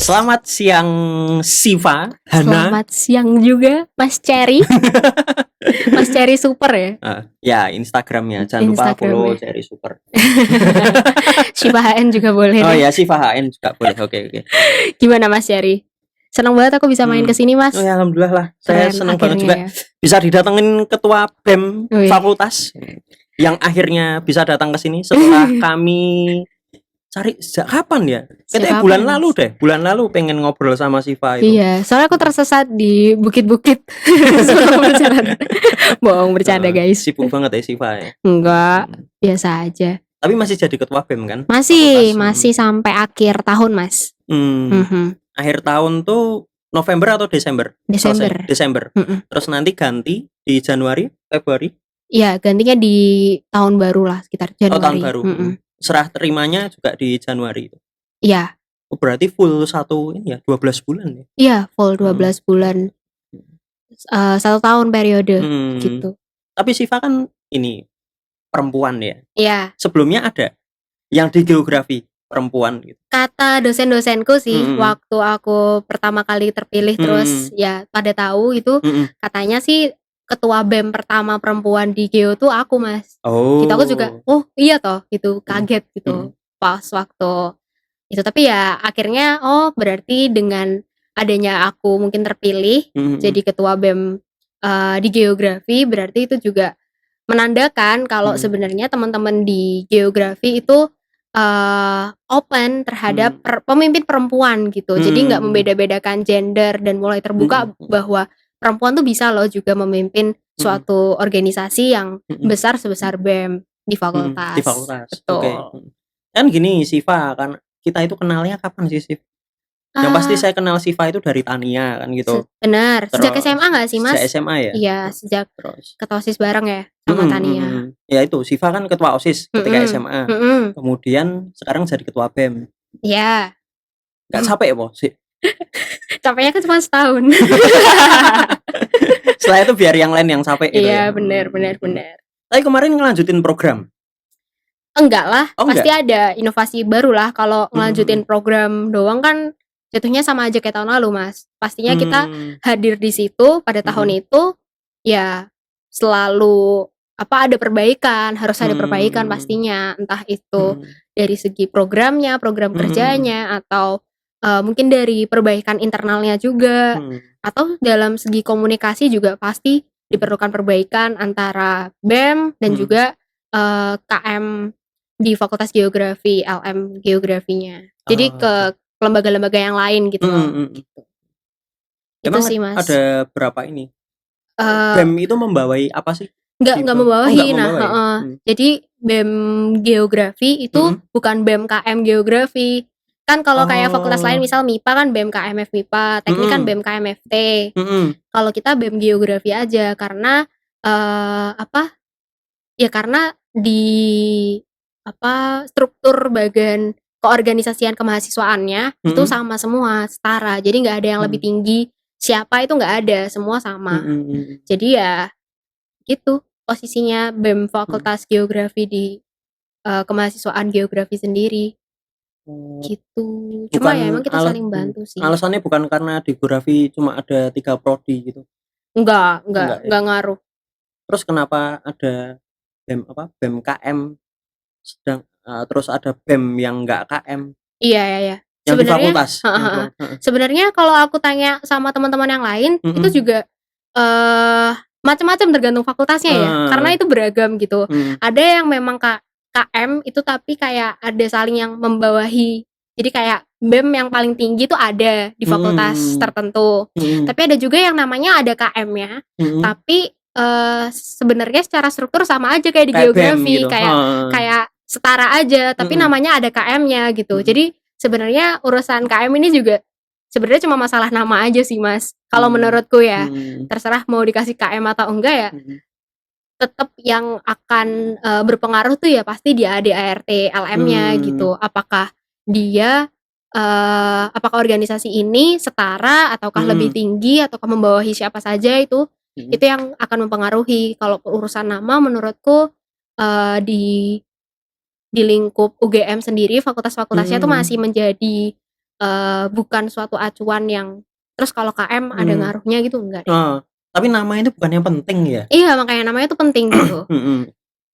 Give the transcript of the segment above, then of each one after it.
Selamat siang Siva, Hana. Selamat siang juga Mas Cherry. Mas Cherry Super ya? Ya Instagramnya, jangan lupa follow Cherry Super. Siva HN juga boleh Oh deh. ya, Siva HN juga boleh. Oke. Gimana Mas Cherry? Senang banget aku bisa main kesini Mas. Oh ya, alhamdulillah lah. Saya senang banget juga ya. bisa didatengin ketua BEM fakultas yang akhirnya bisa datang ke sini setelah kami cari sejak kapan ya? Katanya bulan lalu deh. Bulan lalu pengen ngobrol sama Siva itu. Iya, soalnya aku tersesat di bukit-bukit. Bohong, bercanda guys. Sibuk banget ya Siva ya? Enggak, biasa aja. Tapi masih jadi ketua BEM kan? Masih sampai akhir tahun Mas. Akhir tahun tuh November atau Desember? Desember. Terus nanti ganti di Januari, Februari? Iya, gantinya di tahun baru lah, sekitar Januari. Oh, tahun baru. Serah terimanya juga di Januari itu. Iya. Oh, berarti full 12 bulan ya? Iya, full 12 bulan. 1 tahun periode gitu. Tapi Siva kan ini perempuan ya? Iya. Sebelumnya ada yang di geografi perempuan gitu. Kata dosen-dosenku sih waktu aku pertama kali terpilih terus ya pada tahu itu katanya sih ketua BEM pertama perempuan di Geo tuh aku Mas. Oh. Gitu aku juga iya toh gitu kaget gitu pas waktu itu. Tapi ya akhirnya berarti dengan adanya aku mungkin terpilih jadi ketua BEM di geografi berarti itu juga menandakan kalau sebenarnya teman-teman di geografi itu open terhadap pemimpin perempuan gitu. Jadi nggak membeda-bedakan gender dan mulai terbuka bahwa perempuan tuh bisa loh juga memimpin suatu organisasi yang besar sebesar BEM di fakultas. Di fakultas. Betul. Okay. Kan gini Siva, kan kita itu kenalnya kapan sih Siva? Yang pasti saya kenal Siva itu dari Tania kan gitu. Benar. Sejak SMA nggak sih Mas? Sejak SMA ya. Iya, sejak ketua OSIS bareng ya sama Tania. Ya itu Siva kan ketua OSIS ketika SMA. Kemudian sekarang jadi ketua BEM. Iya. Gak capek ya sih? Capeknya kan cuma setahun. Setelah itu biar yang lain yang capek gitu. Iya, benar. Tapi kemarin ngelanjutin program? Enggak lah, pasti ada inovasi baru lah. Kalau ngelanjutin program doang kan jatuhnya sama aja kayak tahun lalu Mas. Pastinya kita hadir di situ pada tahun itu ya selalu ada perbaikan, harus ada perbaikan pastinya. Entah itu dari segi programnya, program kerjanya, atau mungkin dari perbaikan internalnya juga, atau dalam segi komunikasi juga pasti diperlukan perbaikan antara BEM dan juga KM di Fakultas Geografi, LM Geografinya. Jadi ke lembaga-lembaga yang lain gitu loh. Gitu. Emang itu sih Mas. Ada berapa ini? BEM itu membawai apa sih? Enggak membawahi. Jadi BEM Geografi itu bukan BEM KM Geografi. Kan kalau kayak fakultas lain misal MIPA kan BEM KMF MIPA, teknik kan BEM KMFT. Kalau kita BEM Geografi aja karena karena di struktur bagian keorganisasian kemahasiswaannya itu sama semua, setara. Jadi nggak ada yang lebih tinggi siapa itu nggak ada, semua sama. Jadi ya gitu posisinya BEM Fakultas Geografi di kemahasiswaan geografi sendiri. Gitu. Cuma ya emang kita saling bantu sih. Alasannya bukan karena di geografi cuma ada 3 prodi gitu. Enggak ngaruh. Terus kenapa ada BEM KM terus ada BEM yang enggak KM? Iya. Yang sebenarnya, di fakultas. Sebenarnya kalau aku tanya sama teman-teman yang lain itu juga macam-macam tergantung fakultasnya ya. Karena itu beragam gitu. Ada yang memang KM itu tapi kayak ada saling yang membawahi. Jadi kayak BEM yang paling tinggi itu ada di fakultas tertentu. Tapi ada juga yang namanya ada KM-nya. Tapi sebenarnya secara struktur sama aja kayak di geografi gitu. Kayak setara aja tapi namanya ada KM-nya gitu. Jadi sebenarnya urusan KM ini juga sebenarnya cuma masalah nama aja sih Mas. Kalau menurutku ya terserah mau dikasih KM atau enggak ya. Tetap yang akan berpengaruh tuh ya pasti di ADART LM-nya gitu. Apakah dia apakah organisasi ini setara ataukah lebih tinggi ataukah membawahi siapa saja itu yang akan mempengaruhi. Kalau urusan nama menurutku di lingkup UGM sendiri fakultas-fakultasnya tuh masih menjadi bukan suatu acuan yang terus kalau KM ada ngaruhnya gitu, enggak deh. Tapi nama itu bukan yang penting ya? Iya, makanya namanya tuh penting gitu.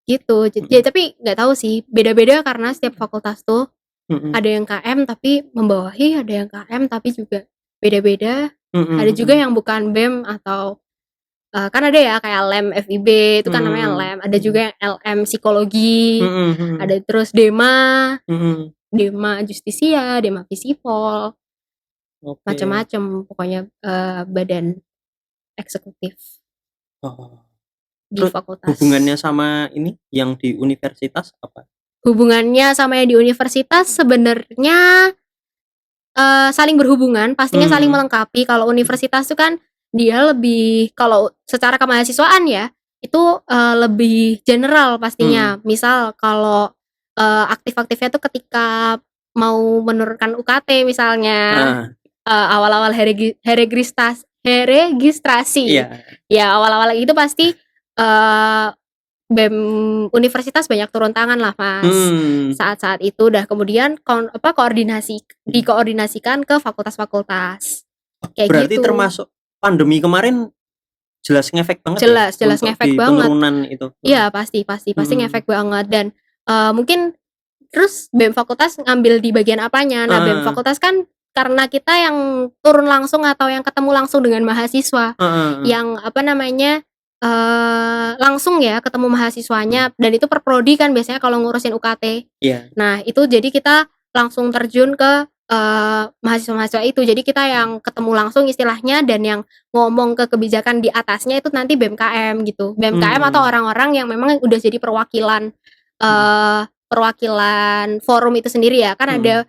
Gitu. Tapi nggak tahu sih, beda-beda karena setiap fakultas tuh ada yang KM tapi membawahi, ada yang KM tapi juga beda-beda. Ada juga yang bukan BEM atau kan ada ya kayak LEM FIB itu kan namanya LEM. Ada juga yang LM psikologi, ada terus DEMA, DEMA Justisia, DEMA Visipol, macam-macam pokoknya badan eksekutif di Terus fakultas. hubungannya sama ini yang di universitas apa? Hubungannya sama yang di universitas sebenarnya saling berhubungan, pastinya saling melengkapi. Kalau universitas itu kan dia lebih, kalau secara kemahasiswaan ya itu lebih general pastinya. Misal kalau aktif-aktifnya tuh ketika mau menurunkan UKT misalnya, awal-awal registrasi. Ya awal-awal itu pasti BEM universitas banyak turun tangan lah Mas. Saat-saat itu udah kemudian dikoordinasikan ke fakultas-fakultas. Kayak berarti gitu. termasuk pandemi kemarin jelas ngefek banget jelas ngefek banget. Penurunan itu. Iya, pasti ngefek banget dan mungkin terus BEM fakultas ngambil di bagian apanya. Nah, BEM fakultas kan karena kita yang turun langsung atau yang ketemu langsung dengan mahasiswa, yang langsung ya ketemu mahasiswanya, dan itu per prodi kan biasanya kalau ngurusin UKT. Nah, itu jadi kita langsung terjun ke mahasiswa-mahasiswa itu. Jadi kita yang ketemu langsung istilahnya, dan yang ngomong ke kebijakan di atasnya itu nanti BMKM gitu. BMKM atau orang-orang yang memang udah jadi perwakilan forum itu sendiri ya. Kan ada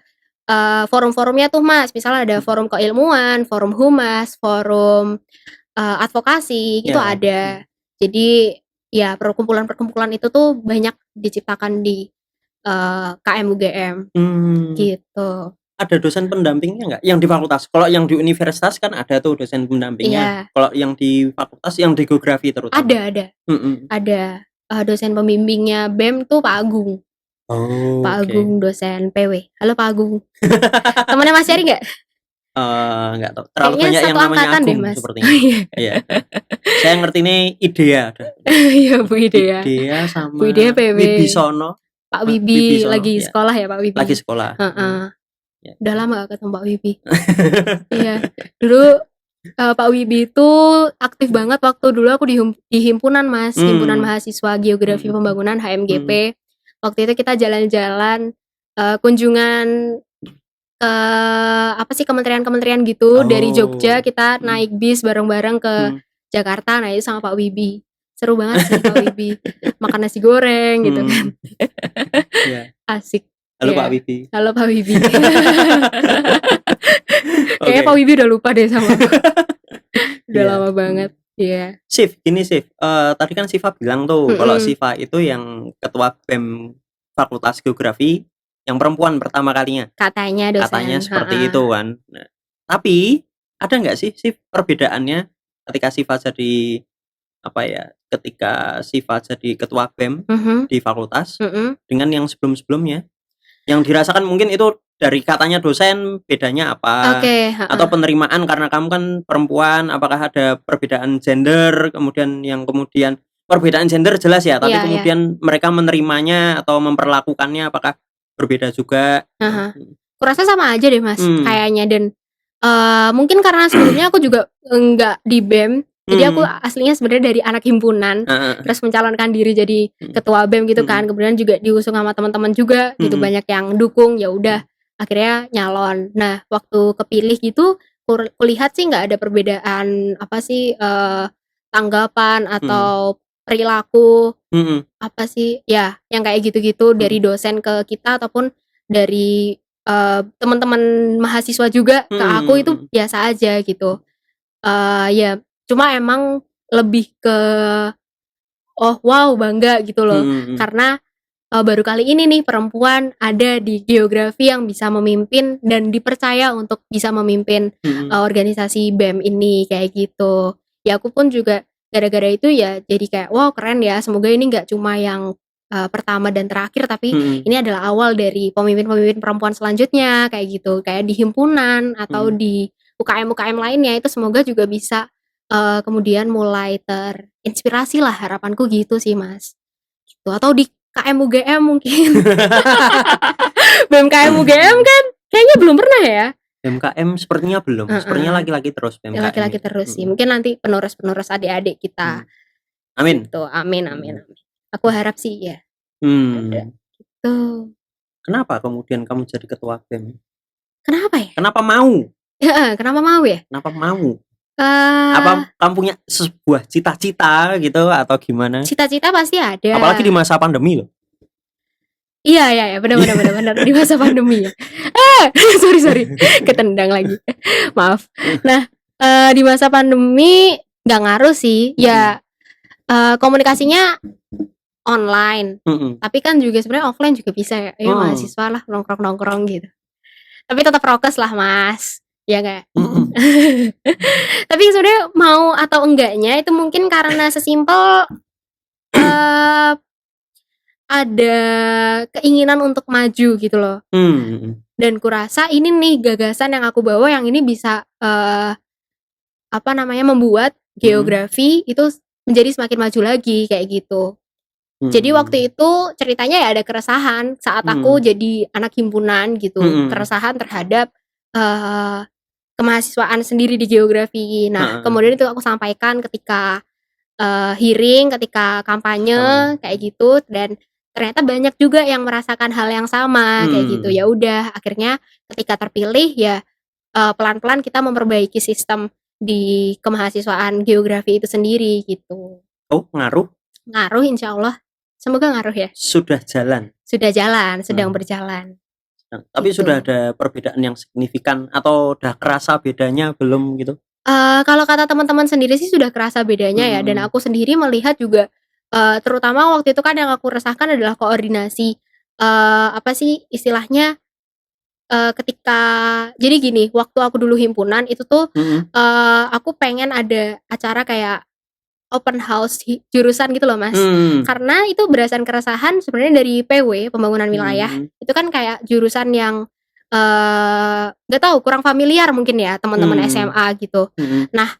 forum-forumnya tuh Mas. Misalnya ada forum keilmuan, forum humas, forum advokasi gitu ada. Jadi ya perkumpulan-perkumpulan itu tuh banyak diciptakan di KM UGM gitu. Ada dosen pendampingnya nggak yang di fakultas? Kalau yang di universitas kan ada tuh dosen pendampingnya. Kalau yang di fakultas, yang di geografi terutama ada dosen pembimbingnya BEM tuh Pak Agung. Pak Agung dosen PW. Halo Pak Agung. Temannya Mas Yari nggak? Nggak tahu. Terlalu banyak yang namanya Agung deh, Mas. Sepertinya. Iya. Saya ngerti ini Idea. Iya Bu Idea. Idea sama Bu Idea PW. Wibisono. Pak Wibi lagi sekolah ya Pak Wibi. Lagi sekolah. Udah lama gak ketemu Pak Wibi. Iya. Dulu Pak Wibi itu aktif banget waktu dulu aku di himpunan Mas, himpunan mahasiswa geografi pembangunan HMGP. Waktu itu kita jalan-jalan kunjungan kementerian-kementerian gitu. Dari Jogja kita naik bis bareng-bareng ke Jakarta. Nah itu sama Pak Wibi. Seru banget sih Pak Wibi. Makan nasi goreng gitu kan. Asik. Halo Pak Wibi. Halo Pak Wibi. Kayaknya Pak Wibi udah lupa deh sama aku. Udah lama banget. Iya. Sif, gini Sif. Tadi kan Siva bilang tuh kalau Siva itu yang ketua BEM Fakultas Geografi yang perempuan pertama kalinya. Katanya dosen. Katanya seperti itu kan. Nah, tapi ada nggak sih Sif perbedaannya ketika Siva jadi ketika Siva jadi ketua BEM di fakultas dengan yang sebelum-sebelumnya? Yang dirasakan mungkin itu dari katanya dosen bedanya apa? Atau penerimaan karena kamu kan perempuan, apakah ada perbedaan gender? Kemudian perbedaan gender jelas ya, tapi kemudian mereka menerimanya atau memperlakukannya apakah berbeda juga? Kurasa sama aja deh Mas kayaknya, dan mungkin karena sebelumnya aku juga enggak di BEM. Jadi aku aslinya sebenarnya dari anak himpunan, terus mencalonkan diri jadi ketua BEM gitu kan. Kemudian juga diusung sama teman-teman juga gitu, banyak yang dukung, ya udah akhirnya nyalon. Nah, waktu kepilih gitu kulihat sih nggak ada perbedaan tanggapan atau perilaku yang kayak gitu-gitu dari dosen ke kita ataupun dari teman-teman mahasiswa juga ke aku itu biasa aja gitu. Ya cuma emang lebih ke wow bangga gitu loh, karena baru kali ini nih perempuan ada di geografi yang bisa memimpin dan dipercaya untuk bisa memimpin organisasi BEM ini kayak gitu. Ya aku pun juga gara-gara itu ya jadi kayak wow keren ya, semoga ini nggak cuma yang pertama dan terakhir, tapi ini adalah awal dari pemimpin-pemimpin perempuan selanjutnya kayak gitu, kayak di himpunan atau di UKM-UKM lainnya itu semoga juga bisa kemudian mulai terinspirasi lah, harapanku gitu sih Mas. Gitu. Atau di KM UGM mungkin. BMKM UGM kan kayaknya belum pernah ya. BMKM sepertinya belum. Sepertinya laki-laki terus BMKM. Laki-laki terus sih. Mungkin nanti penerus-penerus adik-adik kita. Amin. Gitu. Amin. Aku harap sih ya. Gitu. Kenapa kemudian kamu jadi ketua BEM? Kenapa ya? Kenapa mau? Kenapa mau ya? Kenapa mau? Apa kamu punya sebuah cita-cita gitu atau gimana? Cita-cita pasti ada. Apalagi di masa pandemi loh. Iya, benar di masa pandemi ya. Sorry, ketendang lagi. Maaf. Nah, di masa pandemi nggak ngaruh sih. Ya, komunikasinya online. Tapi kan juga sebenarnya offline juga bisa ya. Ayo mahasiswa lah nongkrong gitu. Tapi tetap prokes lah Mas. Ya nggak? Tapi sebenarnya mau atau enggaknya itu mungkin karena sesimpel ada keinginan untuk maju gitu loh. Dan kurasa ini nih gagasan yang aku bawa yang ini bisa membuat geografi itu menjadi semakin maju lagi kayak gitu. Jadi waktu itu ceritanya ya ada keresahan saat aku jadi anak himpunan gitu, keresahan terhadap kemahasiswaan sendiri di geografi. Nah, kemudian itu aku sampaikan ketika hearing, ketika kampanye kayak gitu, dan ternyata banyak juga yang merasakan hal yang sama kayak gitu. Ya udah, akhirnya ketika terpilih ya pelan-pelan kita memperbaiki sistem di kemahasiswaan geografi itu sendiri gitu. Oh, ngaruh? Ngaruh insya Allah. Semoga ngaruh ya. Sudah jalan? Sedang berjalan. Tapi gitu. Sudah ada perbedaan yang signifikan atau udah kerasa bedanya belum gitu? Kalau kata teman-teman sendiri sih sudah kerasa bedanya ya, dan aku sendiri melihat juga terutama waktu itu kan yang aku resahkan adalah koordinasi istilahnya ketika jadi gini, waktu aku dulu himpunan itu tuh aku pengen ada acara kayak open house jurusan gitu loh Mas. Karena itu berdasarkan keresahan sebenarnya dari PW pembangunan wilayah. Itu kan kayak jurusan yang nggak tahu kurang familiar mungkin ya teman-teman SMA gitu. Nah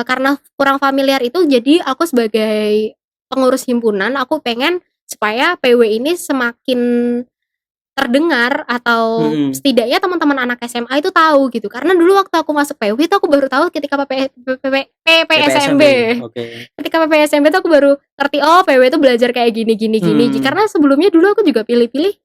karena kurang familiar itu jadi aku sebagai pengurus himpunan aku pengen supaya PW ini semakin terdengar atau setidaknya teman-teman anak SMA itu tahu gitu. Karena dulu waktu aku masuk PW itu aku baru tahu ketika PPSMB. Ketika PPSMB itu aku baru ngerti PW itu belajar kayak gini. Karena sebelumnya dulu aku juga pilih-pilih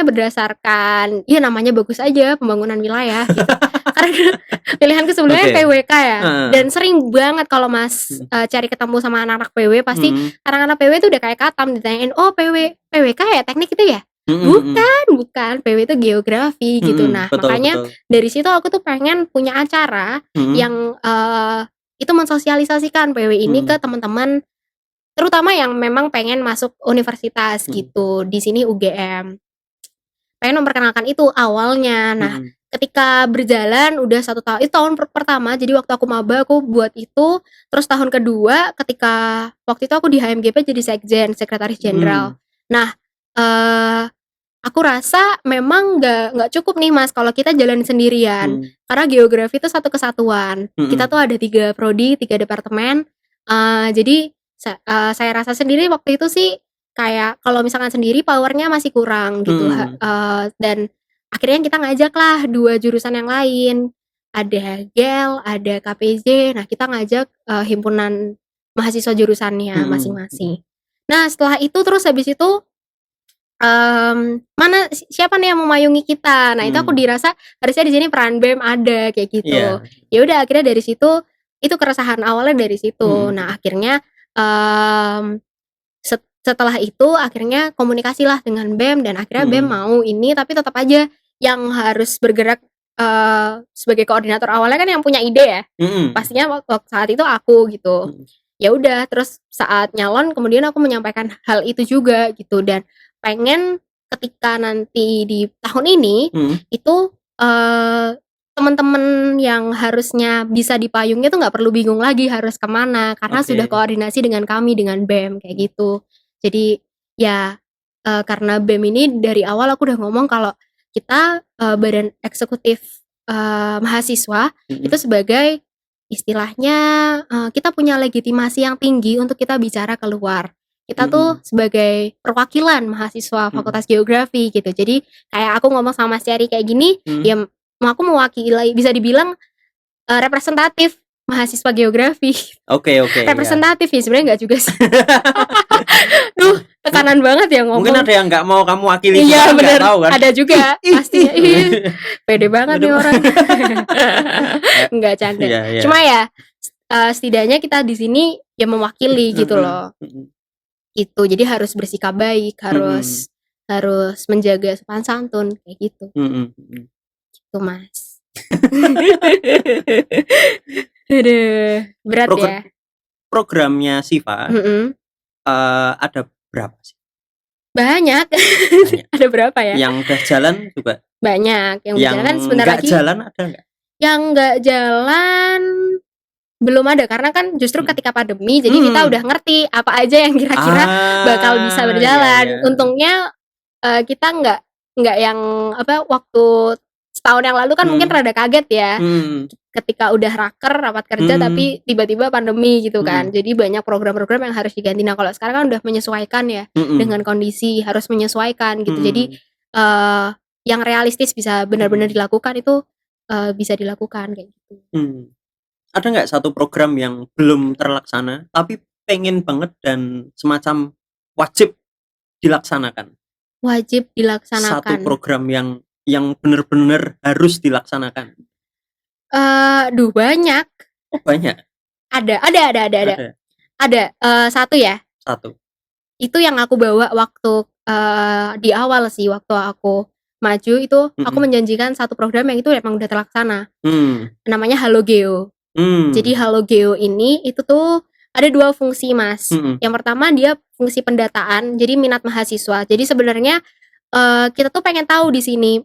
berdasarkan ya namanya bagus aja pembangunan wilayah gitu. Karena pilihanku sebelumnya PWK ya. Dan sering banget kalau Mas cari ketemu sama anak-anak PW pasti anak-anak PW itu udah kayak katam ditanyain, PWK ya teknik itu ya? Bukan, PW itu geografi gitu. Nah, makanya dari situ aku tuh pengen punya acara yang itu mensosialisasikan PW ini ke teman-teman terutama yang memang pengen masuk universitas gitu. Di sini UGM. Pengen memperkenalkan itu awalnya. Nah, ketika berjalan udah 1 tahun, itu tahun pertama. Jadi waktu aku maba aku buat itu. Terus tahun kedua ketika waktu itu aku di HMGP jadi sekjen, sekretaris jenderal. Nah, aku rasa memang nggak cukup nih Mas kalau kita jalan sendirian. Karena geografi itu satu kesatuan. Kita tuh ada 3 prodi, 3 departemen. Jadi saya rasa sendiri waktu itu sih kayak kalau misalkan sendiri powernya masih kurang gitu. Dan akhirnya kita ngajak lah 2 jurusan yang lain. Ada GEL, ada KPJ. Nah kita ngajak himpunan mahasiswa jurusannya masing-masing. Nah setelah itu terus habis itu siapa nih yang memayungi kita? Nah itu aku dirasa harusnya di sini peran BEM ada kayak gitu. Ya udah akhirnya dari situ itu keresahan awalnya dari situ. Nah akhirnya setelah itu akhirnya komunikasilah dengan BEM dan akhirnya BEM mau ini, tapi tetap aja yang harus bergerak sebagai koordinator awalnya kan yang punya ide ya. Pastinya waktu saat itu aku gitu. Ya udah terus saat nyalon kemudian aku menyampaikan hal itu juga gitu, dan pengen ketika nanti di tahun ini itu teman-teman yang harusnya bisa dipayungnya tuh nggak perlu bingung lagi harus kemana karena sudah koordinasi dengan kami dengan BEM kayak gitu. Jadi ya karena BEM ini dari awal aku udah ngomong kalau kita badan eksekutif mahasiswa itu sebagai istilahnya kita punya legitimasi yang tinggi untuk kita bicara keluar. Kita tuh sebagai perwakilan mahasiswa Fakultas Geografi gitu. Jadi kayak aku ngomong sama Mas Ceri kayak gini, ya aku mewakili, bisa dibilang representatif mahasiswa geografi. Oke. Representatif ya sebenarnya nggak juga sih. Duh, tekanan banget ya ngomong. Mungkin ada yang nggak mau kamu wakili. Iya benar. Kan? Ada juga pasti. Pede banget nih orang. Nggak canda. Yeah. Cuma ya setidaknya kita di sini ya mewakili gitu loh. Gitu. Jadi harus bersikap baik, harus menjaga sopan santun kayak gitu. Gitu Mas. Aduh, berat ya. Programnya Siva ada berapa sih? Banyak. Ada berapa ya? Yang udah jalan juga banyak. Yang jalan sebentar lagi. Yang jalan ada nggak? Yang nggak jalan belum ada karena kan justru ketika pandemi jadi kita udah ngerti apa aja yang kira-kira bakal bisa berjalan. Iya. Untungnya kita nggak yang waktu setahun yang lalu kan mungkin rada kaget ya ketika udah rapat kerja tapi tiba-tiba pandemi gitu kan. Jadi banyak program-program yang harus diganti. Nah kalau sekarang kan udah menyesuaikan ya dengan kondisi, harus menyesuaikan gitu. Jadi yang realistis bisa benar-benar dilakukan itu bisa dilakukan kayak gitu. Ada nggak satu program yang belum terlaksana tapi pengen banget dan semacam wajib dilaksanakan? Wajib dilaksanakan. Satu program yang benar-benar harus dilaksanakan. Banyak. Oh, banyak. Ada. Ada satu ya. Satu. Itu yang aku bawa waktu di awal sih, waktu aku maju itu aku menjanjikan satu program yang itu emang udah terlaksana. Namanya Halo Geo. Jadi Halo Geo ini itu tuh ada 2 fungsi Mas. Yang pertama dia fungsi pendataan, jadi minat mahasiswa. Jadi sebenarnya kita tuh pengen tahu di sini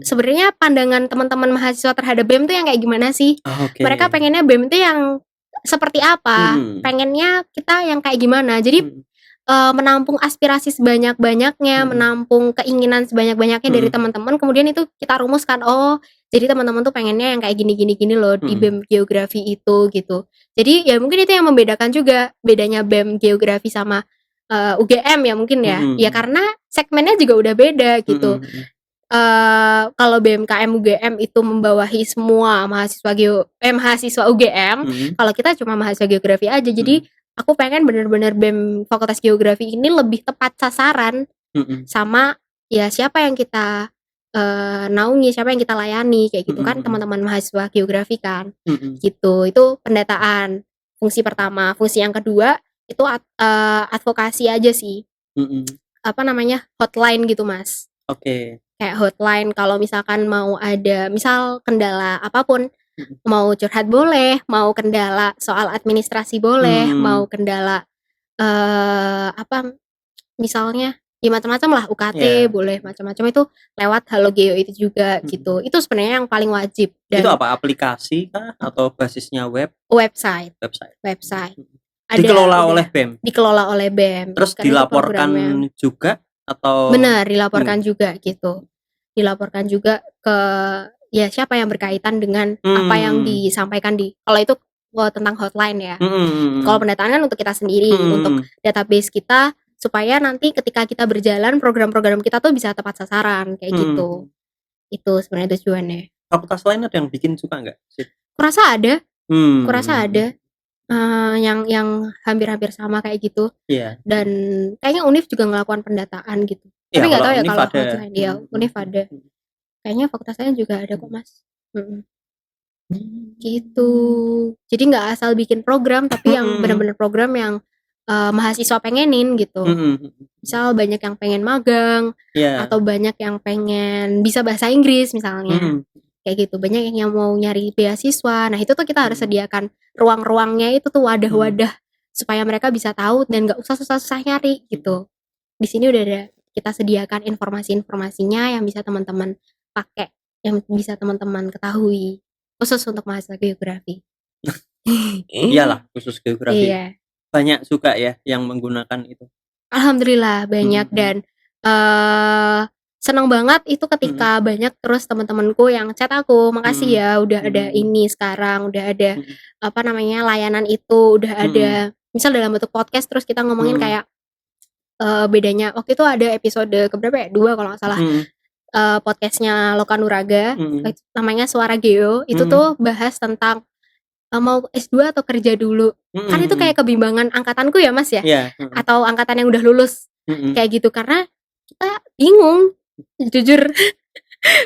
sebenarnya pandangan teman-teman mahasiswa terhadap BEM tuh yang kayak gimana sih? Mereka pengennya BEM tuh yang seperti apa? Pengennya kita yang kayak gimana? Jadi menampung aspirasi sebanyak-banyaknya, menampung keinginan sebanyak-banyaknya dari teman-teman. Kemudian itu kita rumuskan, jadi teman-teman tuh pengennya yang kayak gini loh di BEM Geografi itu gitu. Jadi ya mungkin itu yang membedakan juga bedanya BEM Geografi sama UGM ya mungkin ya. Ya karena segmennya juga udah beda gitu. Kalau BMKM UGM itu membawahi semua mahasiswa UGM. Kalau kita cuma mahasiswa geografi aja. Jadi aku pengen bener-bener BEM Fakultas Geografi ini lebih tepat sasaran sama ya siapa yang kita naungi, siapa yang kita layani kayak gitu kan, teman-teman mahasiswa geografi kan. Gitu. Itu pendataan fungsi pertama. Fungsi yang kedua itu advokasi aja sih. Hotline gitu Mas. Kayak hotline kalau misalkan mau ada misal kendala apapun, mau curhat boleh, mau kendala soal administrasi boleh, mau kendala misalnya ya macam-macam lah, UKT boleh, macam-macam itu lewat Halo Geo itu juga gitu. Itu sebenarnya yang paling wajib. Dan itu apa, aplikasi kah atau basisnya website. Dikelola oleh BEM. Dikelola oleh BEM. Terus dilaporkan juga atau benar dilaporkan juga gitu. Dilaporkan juga ke ya siapa yang berkaitan dengan apa yang disampaikan kalau itu tentang hotline ya. Kalau pendataan kan untuk kita sendiri, untuk database kita supaya nanti ketika kita berjalan program-program kita tuh bisa tepat sasaran kayak gitu. Itu sebenarnya tujuannya. Fakultas lain ada yang bikin juga nggak? Kurasa ada. Kurasa ada. Yang hampir-hampir sama kayak gitu. Dan kayaknya Univ juga ngelakuan pendataan gitu. Tapi nggak tahu ya kalau lain dia Univ ada. Kayaknya fakultas lain juga ada kok Mas. Gitu. Jadi nggak asal bikin program tapi yang benar-benar program yang mahasiswa pengenin gitu. Misal banyak yang pengen magang atau banyak yang pengen bisa bahasa Inggris misalnya. Kayak gitu, banyak yang mau nyari beasiswa. Nah itu tuh kita harus sediakan ruang-ruangnya itu tuh, wadah-wadah supaya mereka bisa tahu dan gak usah susah-susah nyari gitu. Di sini udah ada kita sediakan informasi-informasinya yang bisa teman-teman pakai yang bisa teman-teman ketahui khusus untuk mahasiswa geografi? Iyalah, khusus geografi. Iya. Banyak juga ya yang menggunakan itu. Alhamdulillah banyak dan senang banget itu ketika banyak terus teman-temanku yang chat aku, "Makasih ya udah ada ini sekarang, udah ada apa namanya, layanan itu, udah ada." Misal dalam bentuk podcast terus kita ngomongin kayak bedanya waktu itu ada episode keberapa ya? 2 kalau nggak salah. Podcast-nya Loka Nuraga, namanya Suara Geo, itu tuh bahas tentang mau S2 atau kerja dulu. Kan itu kayak kebimbangan angkatanku ya Mas ya? Iya. Atau angkatan yang udah lulus. Kayak gitu, karena kita bingung, jujur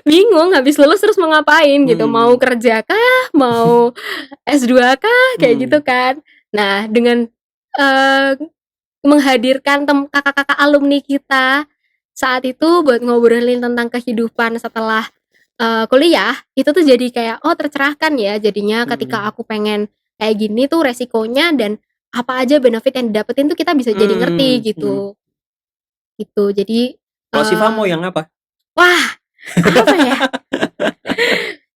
bingung habis lulus terus mau ngapain gitu, mau kerja kah, mau S2 kah, kayak gitu kan. Nah dengan menghadirkan kakak-kakak alumni kita saat itu buat ngobrolin tentang kehidupan setelah kuliah, itu tuh jadi kayak tercerahkan ya jadinya ketika aku pengen kayak gini tuh resikonya dan apa aja benefit yang didapetin tuh kita bisa jadi ngerti gitu. Gitu. Jadi kalau Siva mau yang apa? Wah, apa ya?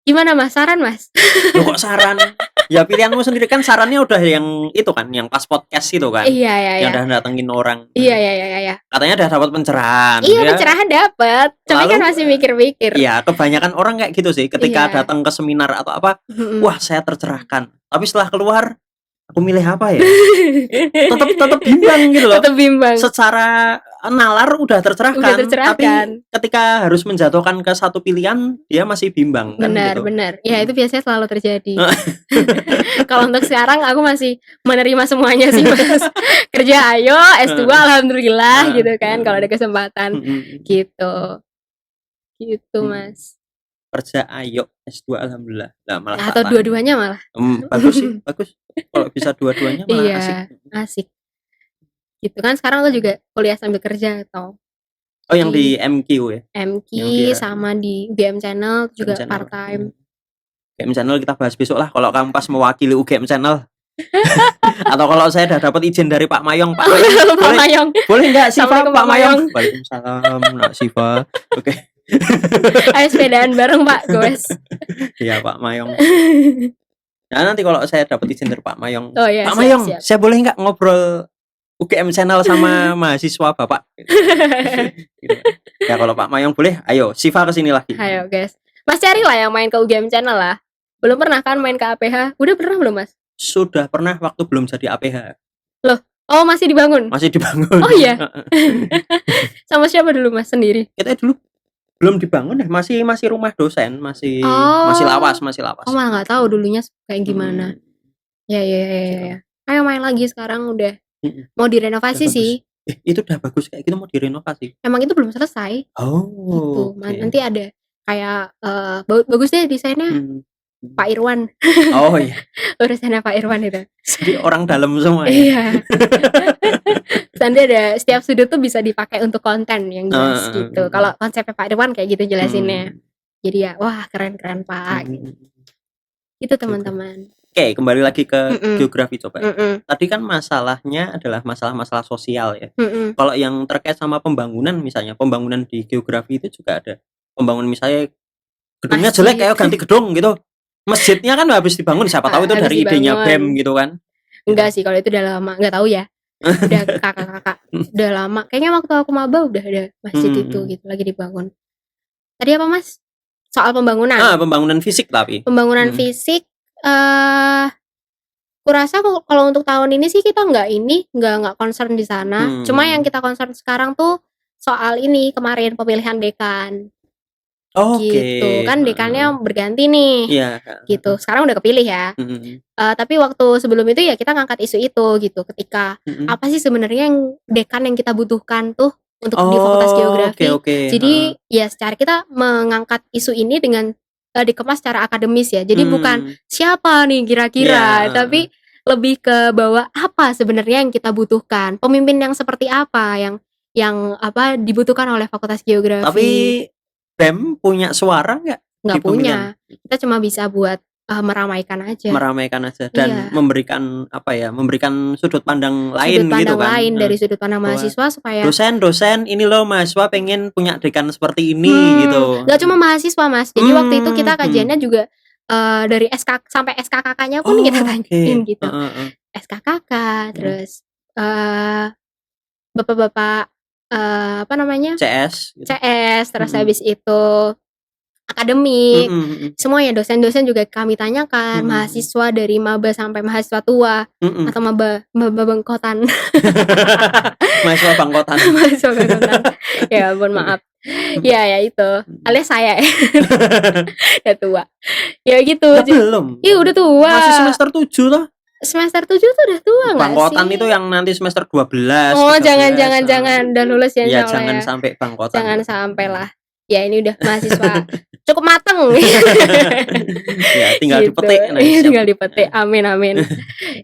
Gimana Mas? Saran Mas? Loh kok saran? Ya pilihanmu sendiri kan, sarannya udah yang itu kan, yang pas podcast itu kan. Iya. Yang udah datengin orang. Iya. Katanya udah dapat pencerahan. Iya, ya. Pencerahan dapat. Tapi kan masih mikir-mikir. Iya, kebanyakan orang kayak gitu sih. Ketika datang ke seminar atau apa, wah saya tercerahkan. Tapi setelah keluar, aku milih apa ya? tetap bimbang gitu loh. Tetap bimbang. Secara nalar udah tercerahkan. Tapi ketika harus menjatuhkan ke satu pilihan, dia masih bimbang. Benar, kan, gitu. benar. Ya itu biasanya selalu terjadi. Kalau untuk sekarang aku masih menerima semuanya sih Mas. Kerja ayo, S2 alhamdulillah gitu kan kalau ada kesempatan. Gitu Mas. Kerja ayo, S2 alhamdulillah. Nah, malah atau dua-duanya malah. Bagus sih, bagus. Kalau bisa dua-duanya malah iya, asik. Gitu kan sekarang aku juga kuliah sambil kerja atau yang di MQ ya? MQ sama di UGM Channel juga part time. UGM Channel kita bahas besok lah kalau kamu pas mewakili UGM Channel. Atau kalau saya udah dapat izin dari Pak Mayong, Pak Mayong. Boleh enggak Siva Pak Mayong? Waalaikumsalam, Nak Siva. Oke. Ayo sepedaan bareng Pak, goes. Iya Pak Mayong. Nah nanti kalau saya dapat izin dari Pak Mayong, ya, Pak Mayong, saya boleh nggak ngobrol UGM Channel sama mahasiswa Bapak? Gitu. Ya kalau Pak Mayong boleh, ayo Siva kesini lagi. Ayo guys, Mas cari lah yang main ke UGM Channel lah. Belum pernah kan main ke APH? Udah pernah belum Mas? Sudah pernah waktu belum jadi APH. Loh, masih dibangun? Masih dibangun. Oh iya. Sama siapa dulu Mas sendiri? Kita dulu belum dibangun ya, masih rumah dosen, masih lawas. Oh malah nggak tahu dulunya kayak gimana. Ya. Ayo main lagi sekarang udah mau direnovasi sih. Itu udah bagus kayak gitu mau direnovasi. Emang itu belum selesai. Oh. Gitu. Nanti ada kayak bagus deh desainnya. Pak Irwan. Oh iya. Urusannya Pak Irwan itu. Jadi orang dalam semua ya. Iya. Nanti ada setiap sudut tuh bisa dipakai untuk konten yang jelas gitu. Kalau konsepnya Pak Irwan kayak gitu jelasinnya. Jadi ya wah keren Pak. Itu teman-teman. Oke, kembali lagi ke geografi coba. Tadi kan masalahnya adalah masalah-masalah sosial ya. Kalau yang terkait sama pembangunan misalnya, pembangunan di geografi itu juga ada. Pembangunan misalnya gedungnya jelek kayak ganti gedung gitu. Masjidnya kan habis dibangun, siapa tahu itu dari idenya BEM gitu kan. Enggak sih, kalau itu udah lama, enggak tahu ya. Udah kakak-kakak udah lama. Kayaknya waktu aku maba udah ada masjid itu gitu lagi dibangun. Tadi apa Mas? Soal pembangunan. Pembangunan fisik tapi. Pembangunan fisik kurasa kalau untuk tahun ini sih kita nggak concern di sana. Cuma yang kita concern sekarang tuh soal ini kemarin pemilihan dekan. Gitu kan dekannya berganti nih. Iya. Gitu. Sekarang udah kepilih ya. Tapi waktu sebelum itu ya kita ngangkat isu itu gitu. Ketika apa sih sebenarnya yang dekan yang kita butuhkan tuh untuk di Fakultas Geografi. Jadi ya secara kita mengangkat isu ini dengan dikemas secara akademis ya. Jadi bukan siapa nih kira-kira, tapi lebih ke bahwa apa sebenarnya yang kita butuhkan. Pemimpin yang seperti apa yang apa dibutuhkan oleh Fakultas Geografi. Tapi BEM punya suara nggak? Nggak punya. Kita cuma bisa buat meramaikan aja dan Iya. memberikan apa ya, memberikan sudut pandang lain sudut gitu pandang kan. lain dari sudut pandang Bahwa mahasiswa supaya dosen ini loh mahasiswa pengen punya dekan seperti ini gitu. Gak cuma mahasiswa Mas, jadi waktu itu kita Hmm. kajiannya juga dari SK sampai SKKK-nya pun Oh, kita tanyain oke. gitu. SKKK, terus bapak-bapak apa namanya CS gitu. CS, terus habis itu akademik, semuanya dosen-dosen juga kami tanyakan, mahasiswa dari maba sampai mahasiswa tua atau maba bangkotan. Mahasiswa bangkotan. Mahasiswa bangkotan. Ya, mohon maaf. Ya itu, alias saya ya. Udah tua. Ya gitu. Belum. Iya, udah tua. Masih semester 7 loh. Semester 7 tuh udah tua enggak sih? Bangkotan itu yang nanti semester 12. Oh, 13, jangan udah lulus ya ya insyaallah jangan ya. sampai bangkotan. Jangan sampai lah. Ya ini udah mahasiswa cukup mateng. Ya tinggal gitu. dipetik. Nah, tinggal dipetik. Amin.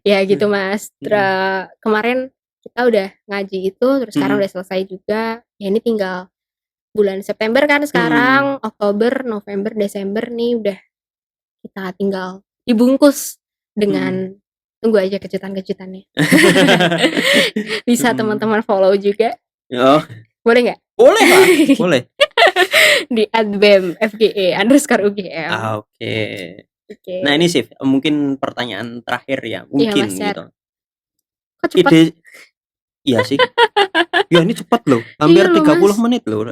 Ya gitu Mas. Terus kemarin kita udah ngaji itu, terus sekarang udah selesai juga. Ya ini tinggal bulan September kan sekarang, Oktober, November, Desember nih udah kita tinggal dibungkus dengan tunggu aja kejutan-kejutannya. Bisa teman-teman follow juga. Oh. Boleh nggak? Boleh lah, boleh. Di @bem_fge_ugm. Oke. Nah ini sih mungkin pertanyaan terakhir ya, mungkin gitu. Kok cepat? Iya sih. Ya ini cepat loh, hampir 30 menit loh.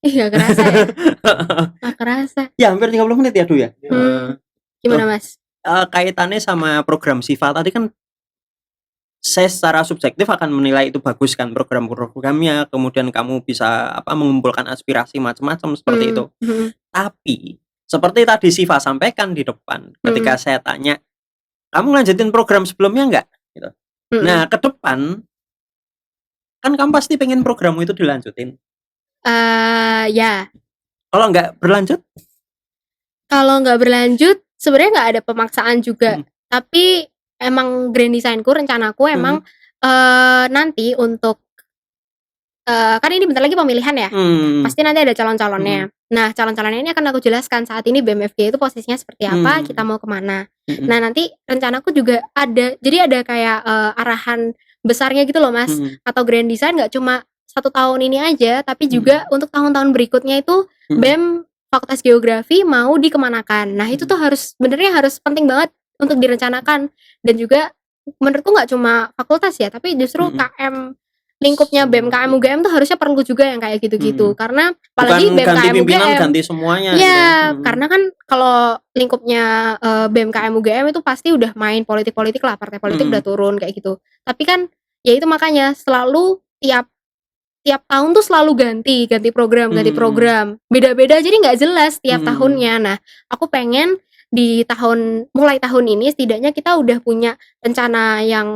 Iya kerasa ya. Nggak kerasa. Ya hampir 30 menit ya ya. Gimana Mas? Kaitannya sama program Siva tadi kan, saya secara subjektif akan menilai itu bagus kan program-programnya, kemudian kamu bisa mengumpulkan aspirasi macam-macam seperti itu. Tapi seperti tadi Siva sampaikan di depan, ketika saya tanya, kamu lanjutin program sebelumnya enggak? Gitu. Nah ke depan kan kamu pasti pengen programmu itu dilanjutin. Ya. Kalau nggak berlanjut? Kalau nggak berlanjut, sebenarnya nggak ada pemaksaan juga. Tapi emang grand design-ku, rencanaku emang nanti untuk kan ini bentar lagi pemilihan ya. Pasti nanti ada calon-calonnya. Nah, calon-calonnya ini akan aku jelaskan saat ini BMFG itu posisinya seperti apa, kita mau kemana. Nah, nanti rencanaku juga ada, jadi ada kayak arahan besarnya gitu loh Mas, atau grand design nggak cuma 1 tahun ini aja, tapi juga untuk tahun-tahun berikutnya itu BEM Fakultas Geografi mau dikemanakan. Nah itu tuh sebenarnya harus penting banget untuk direncanakan, dan juga menurutku nggak cuma fakultas ya, tapi justru KM lingkupnya BEM KM UGM tuh harusnya perlu juga yang kayak gitu-gitu, karena apalagi BEM KM UGM ganti semuanya. Iya, karena kan kalau lingkupnya BEM KM UGM itu pasti udah main politik-politik lah, partai politik udah turun kayak gitu. Tapi kan ya itu makanya selalu tiap tahun tuh selalu ganti program, beda-beda, jadi nggak jelas tiap tahunnya. Nah, aku pengen di mulai tahun ini setidaknya kita udah punya rencana yang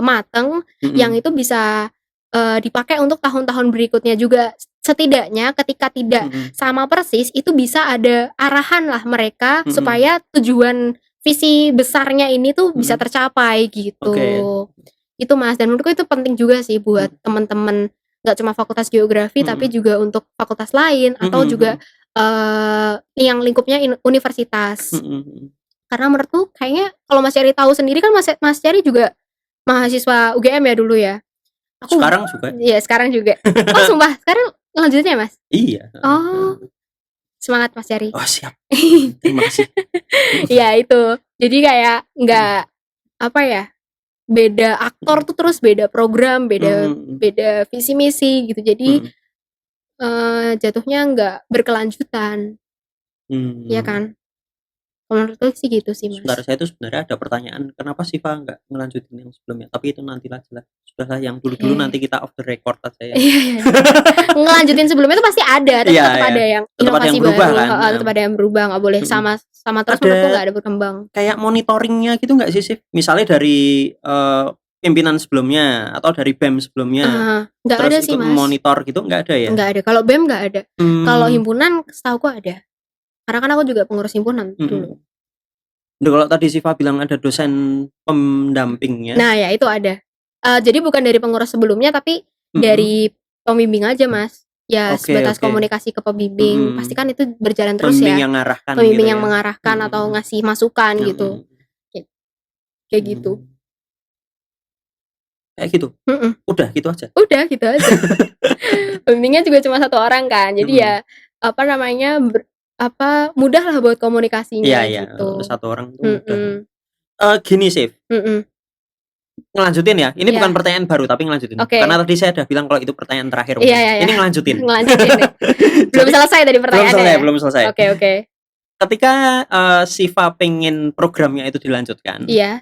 mateng, yang itu bisa dipakai untuk tahun-tahun berikutnya juga. Setidaknya ketika tidak sama persis, itu bisa ada arahan lah mereka supaya tujuan visi besarnya ini tuh bisa tercapai gitu. Itu Mas, dan menurutku itu penting juga sih buat teman-teman, nggak cuma fakultas geografi tapi juga untuk fakultas lain atau juga yang lingkupnya universitas. Karena menurutku kayaknya kalau Mas Ceri tahu sendiri kan, Mas Ceri juga mahasiswa UGM ya dulu ya. Sekarang juga. Iya sekarang juga. Oh sumpah, sekarang lanjutnya Mas? Iya. Oh semangat Mas Ceri. Oh siap. Terima kasih. Ya itu, jadi kayak nggak apa ya, beda aktor tuh terus beda program, beda visi misi gitu, jadi jatuhnya nggak berkelanjutan. Ya kan, menurutku sih gitu sih Mas. Sebentar, saya itu sebenarnya ada pertanyaan, kenapa Siva nggak ngelanjutin yang sebelumnya, tapi itu nanti lah, sudahlah yang dulu nanti kita off the record aja ya. Ngelanjutin sebelumnya itu pasti ada, tapi tetap ada yang inovasi baru kan? Tetap ada yang berubah, nggak boleh sama terus. Menurutku nggak ada berkembang. Kayak monitoringnya gitu nggak sih Sif? Misalnya dari pimpinan sebelumnya atau dari BEM sebelumnya, nggak ada sih Mas. Monitor gitu nggak ada ya? Nggak ada, kalau BEM nggak ada. Kalau himpunan setauku ada, karena kan aku juga pengurus himpunan dulu. Kalau tadi Siva bilang ada dosen pendampingnya. Nah ya itu ada. Jadi bukan dari pengurus sebelumnya, tapi dari pembimbing aja Mas. ya sebatas komunikasi ke pembimbing. Pasti kan itu berjalan terus pembimbing ya. Yang ngarahkan pembimbing gitu yang mengarahkan atau ngasih masukan gitu. Kayak gitu. Kayak gitu. Udah gitu aja. Udah gitu aja. Pembimbingnya juga cuma 1 orang kan. Jadi ya apa namanya mudah lah buat komunikasinya gitu. 1 orang tuh mudah. Gini sih. Ngelanjutin ya. Ini bukan pertanyaan baru tapi ngelanjutin. Karena tadi saya udah bilang kalau itu pertanyaan terakhir. Ini ngelanjutin. Belum selesai tadi pertanyaannya. Belum selesai. Oke. Ketika Siva pengen programnya itu dilanjutkan. Iya.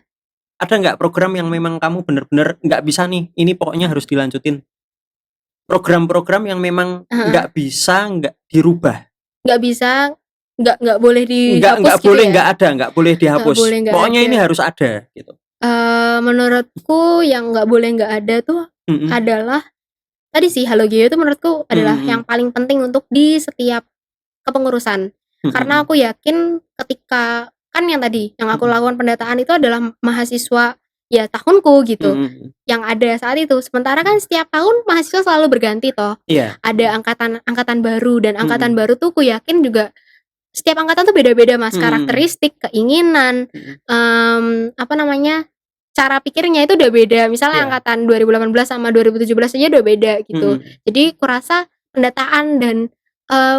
Ada nggak program yang memang kamu bener-bener nggak bisa nih, ini pokoknya harus dilanjutin? Program-program yang memang nggak bisa, nggak dirubah? Nggak bisa, nggak boleh dihapus nggak gitu boleh, ya? nggak boleh dihapus. Pokoknya ini harus ada gitu. Menurutku yang nggak boleh nggak ada tuh adalah tadi sih Halogeyo itu menurutku adalah yang paling penting untuk di setiap kepengurusan. Karena aku yakin ketika kan yang tadi yang aku lakukan pendataan itu adalah mahasiswa ya tahunku gitu yang ada saat itu. Sementara kan setiap tahun mahasiswa selalu berganti toh. Ada angkatan baru dan angkatan baru tuh aku yakin juga setiap angkatan tuh beda-beda Mas, karakteristik, keinginan, cara pikirnya itu udah beda. Misalnya angkatan 2018 sama 2017 aja udah beda gitu. Jadi kurasa pendataan dan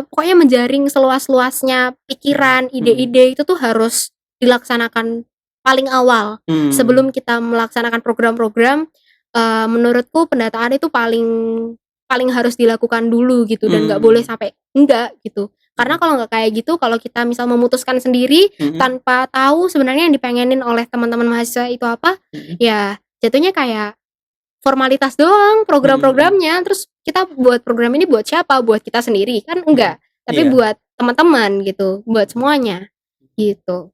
pokoknya menjaring seluas-luasnya pikiran, ide-ide itu tuh harus dilaksanakan paling awal. Sebelum kita melaksanakan program-program, menurutku pendataan itu paling harus dilakukan dulu gitu dan nggak boleh sampai enggak gitu. Karena kalau nggak kayak gitu, kalau kita misal memutuskan sendiri tanpa tahu sebenarnya yang dipengenin oleh teman-teman mahasiswa itu apa, ya jatuhnya kayak formalitas doang program-programnya. Terus kita buat program ini buat siapa? Buat kita sendiri kan enggak, tapi buat teman-teman gitu, buat semuanya gitu.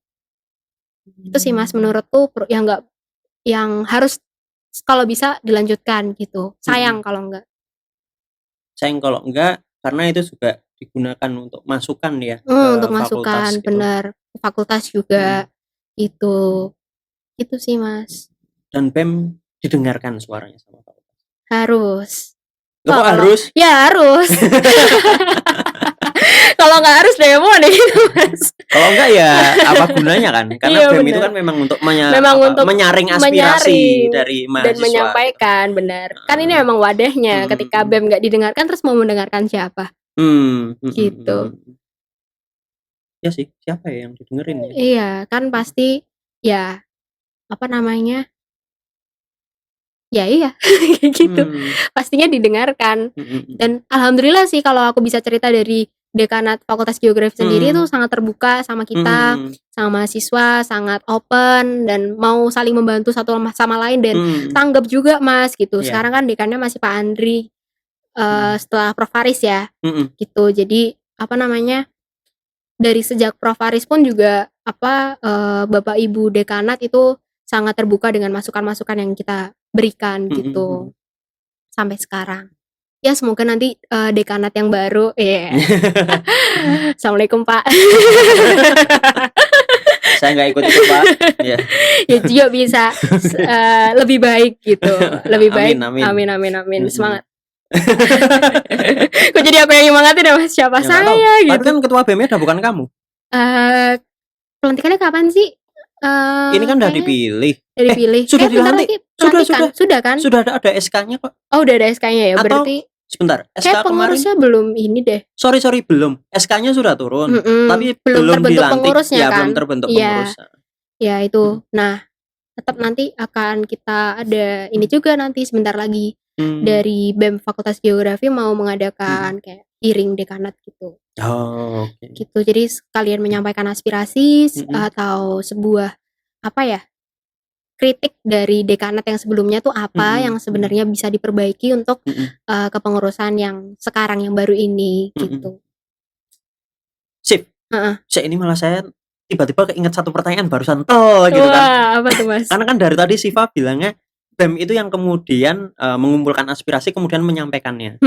Itu sih Mas menurutku yang harus kalau bisa dilanjutkan gitu. Sayang kalau enggak. Sayang kalau enggak karena itu juga digunakan untuk masukan ya untuk masukan gitu. Bener fakultas juga itu sih Mas. Dan BEM didengarkan suaranya sama fakultas. Harus. Kok harus? Ya harus. Kalau nggak harus demo deh gitu Mas. Kalau enggak ya apa gunanya kan? Karena BEM itu kan memang untuk menyaring aspirasi dari mahasiswa dan menyampaikan gitu. Benar. Kan ini memang wadahnya. Ketika BEM nggak didengarkan terus mau mendengarkan siapa? Gitu. Ya sih, siapa ya yang didengerin ya? Iya, kan pasti ya ya iya kayak gitu. Pastinya didengarkan. Dan alhamdulillah sih kalau aku bisa cerita dari Dekanat Fakultas Geografi sendiri itu sangat terbuka sama kita, sama mahasiswa, sangat open dan mau saling membantu satu sama lain dan tanggap juga Mas gitu. Sekarang kan dekannya masih Pak Andri setelah Prof Faris ya. Gitu. Jadi dari sejak Prof Faris pun juga Bapak Ibu dekanat itu sangat terbuka dengan masukan-masukan yang kita berikan gitu. Sampai sekarang. Ya semoga nanti dekanat yang baru Assalamualaikum Pak. Saya nggak ikut itu Pak. Ya juga bisa lebih baik gitu. Lebih baik. Amin. Semangat. Kok jadi aku yang nyemangatin ya Mas? Siapa ya, saya gitu. Tapi kan ketua BEM-nya udah bukan kamu. Pelantikannya kapan sih? Ini kan udah dipilih. Sudah dilantik. Sudah kan? Sudah ada SK-nya kok. Oh, udah ada SK-nya ya. Atau, berarti sebentar, SK pengurusnya kemarin belum ini deh. Sorry belum. SK-nya sudah turun, tapi belum terbentuk dilantik. Pengurusnya kan? Belum terbentuk pengurus. Ya itu. Nah, tetap nanti akan kita ada ini juga nanti sebentar lagi dari BEM Fakultas Geografi mau mengadakan kayak hearing dekanat gitu. Oh, okay. Gitu. Jadi sekalian menyampaikan aspirasi atau sebuah kritik dari dekanat yang sebelumnya tuh apa yang sebenarnya bisa diperbaiki untuk kepengurusan yang sekarang yang baru ini gitu. Sip. Saya ini malah saya tiba-tiba keinget satu pertanyaan barusan gitu kan. Apa tuh Mas? Karena kan dari tadi Siva bilangnya BEM itu yang kemudian mengumpulkan aspirasi kemudian menyampaikannya.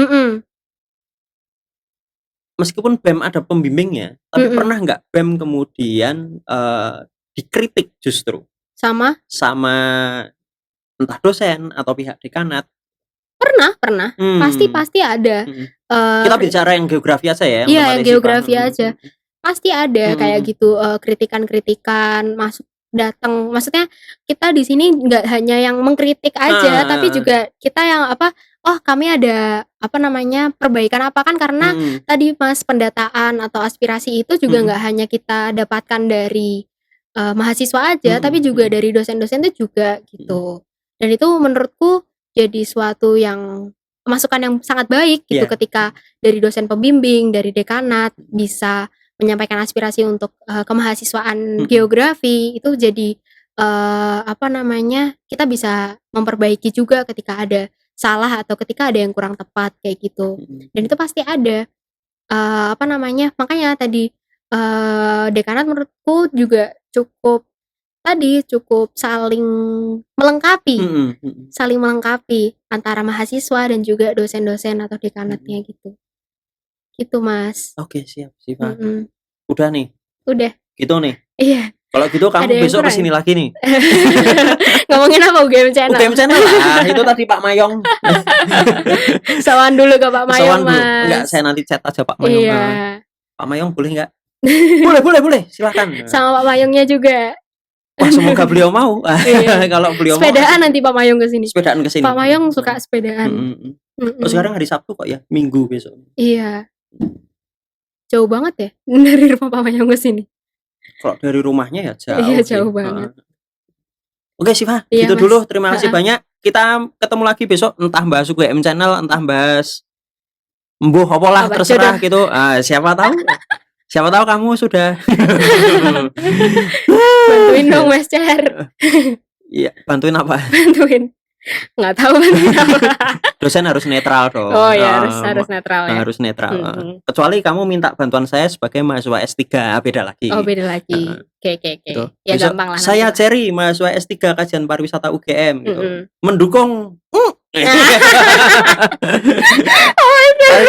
Meskipun BEM ada pembimbingnya, tapi pernah nggak BEM kemudian dikritik justru sama entah dosen atau pihak dekanat? Pernah. Pasti ada. Kita bicara yang geografi aja ya. Iya, yang geografi aja. Pasti ada kayak gitu kritikan-kritikan masuk datang. Maksudnya kita di sini nggak hanya yang mengkritik aja, tapi juga kita yang oh kami ada perbaikan apa kan, karena tadi Mas pendataan atau aspirasi itu juga nggak hanya kita dapatkan dari mahasiswa aja, tapi juga dari dosen-dosen itu juga gitu. Dan itu menurutku jadi suatu yang masukan yang sangat baik gitu ketika dari dosen pembimbing, dari dekanat bisa menyampaikan aspirasi untuk kemahasiswaan geografi. Itu jadi kita bisa memperbaiki juga ketika ada salah atau ketika ada yang kurang tepat kayak gitu. Dan itu pasti ada makanya tadi dekanat menurutku juga cukup saling melengkapi antara mahasiswa dan juga dosen-dosen atau dekanatnya gitu Mas. Oke, siap Siva. Udah nih gitu nih. Iya, kalau gitu kamu besok kesini lagi nih. Ngomongin apa UGM Channel? UGM Channel lah. Itu tadi Pak Mayong. Sawan dulu ke Pak Mayong, Mas. Enggak, saya nanti chat aja Pak Mayong. Iya. Pak Mayong boleh enggak? boleh, silakan. Sama Pak Mayongnya juga. Wah, semoga beliau mau. Kalau beliau sepedaan mau, nanti Pak Mayong kesini. Sepedaan kesini. Pak Mayong suka sepedaan. Sekarang hari Sabtu kok ya, Minggu besok. Iya. Jauh banget ya dari rumah Pak Mayong kesini. Kalau dari rumahnya ya jauh. Iya, jauh banget. Oke Siva, gitu Mas. Dulu. Terima kasih banyak. Kita ketemu lagi besok, entah bahas UGM Channel, entah bahas apalah terserah jodoh. Gitu. Siapa tahu kamu sudah bantuin dong Mas Cer. Iya, bantuin apa? Bantuin. Nggak tahu bantuin apa. Dosen harus netral dong. Oh ya, harus netral ya. Harus netral. Kecuali kamu minta bantuan saya sebagai mahasiswa S3, beda lagi. Oh, beda lagi. Oke. Gitu. Ya besok, gampang lah. Saya Cherry, mahasiswa S3 Kajian Pariwisata UGM gitu. Mendukung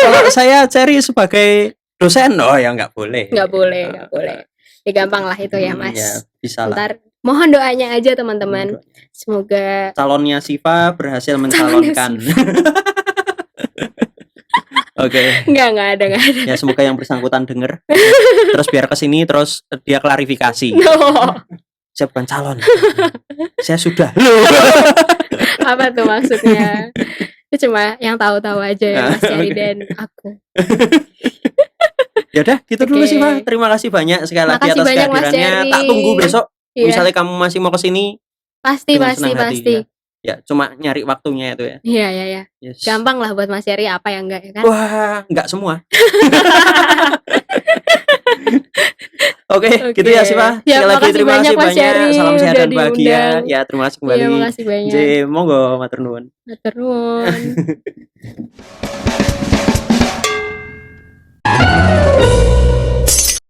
kalau saya Cherry sebagai dosen, ya nggak boleh. Nggak boleh. Ya gampang lah itu ya Mas. Ya, bisa lah. Ntar mohon doanya aja teman-teman. Semoga calonnya Siva berhasil mencalonkan. Oke. Enggak ada. Ya semoga yang bersangkutan denger. Terus biar kesini terus dia klarifikasi. Saya bukan calon. Saya sudah. Apa tuh maksudnya? Itu cuma yang tahu-tahu aja ya Mas Cherry dan aku. Ya udah, gitu dulu sih Pak. Terima kasih banyak sekali lagi atas kehadirannya. Tak tunggu besok. Iya. Misalnya kamu masih mau kesini, pasti. Ya, cuma nyari waktunya itu ya. Iya. Yes. Gampang lah buat Mas Cherry, apa yang enggak ya kan? Wah, enggak semua. Oke, gitu ya sih Pak. Sekali lagi terima kasih banyak. Salam sehat dan bahagia. Ya, terima kasih kembali. Terima kasih banyak. Monggo matur nuwun. Matur nuwun.